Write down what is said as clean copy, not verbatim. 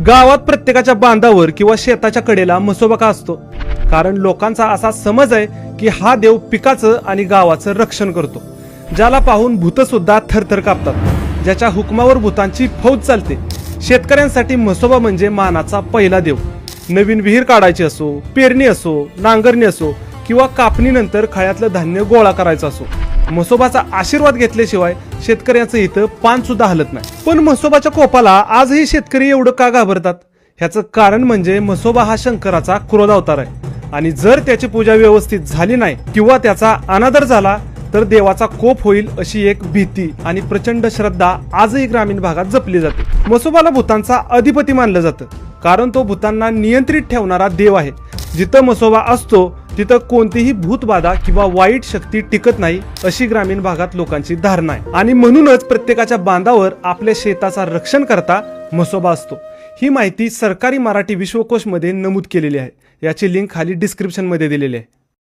गावात प्रत्येकाच्या बांधावर किंवा शेताच्या कडेला म्हसोबा का असतो? कारण लोकांचा असा समज आहे की हा देव पिकाचं आणि गावाचं रक्षण करतो, ज्याला पाहून भूत सुद्धा थरथर कापतात, ज्याच्या हुकमावर भूतांची फौज चालते. शेतकऱ्यांसाठी म्हसोबा म्हणजे मानाचा पहिला देव. नवीन विहीर काढायची असो, पेरणी असो, नांगरणी असो किंवा कापणीनंतर खळ्यातलं धान्य गोळा करायचं असो, म्हसोबाचा आशीर्वाद घेतल्याशिवाय शेतकऱ्याचं इथं पान सुद्धा हलत नाही. पण म्हसोबाच्या कोपाला आजही शेतकरी एवढं का घाबरतात? ह्याचं कारण म्हणजे म्हसोबा हा शंकराचा क्रोध अवतार आहे आणि जर त्याची पूजा व्यवस्थित झाली नाही किंवा त्याचा अनादर झाला तर देवाचा कोप होईल अशी एक भीती आणि प्रचंड श्रद्धा आजही ग्रामीण भागात जपली जाते. म्हसोबाला भूतांचा अधिपती मानलं जातं कारण तो भूतांना नियंत्रित ठेवणारा देव आहे. जिथं म्हसोबा असतो तिथं कोणतीही भूतबाधा किंवा वाईट शक्ती टिकत नाही अशी ग्रामीण भागात लोकांची धारणा आहे आणि म्हणूनच प्रत्येकाच्या बांधावर आपल्या शेताचा रक्षण करता म्हसोबा असतो. ही माहिती सरकारी मराठी विश्वकोश मध्ये नमूद केलेली आहे. याची लिंक खाली डिस्क्रिप्शन मध्ये दिलेली आहे.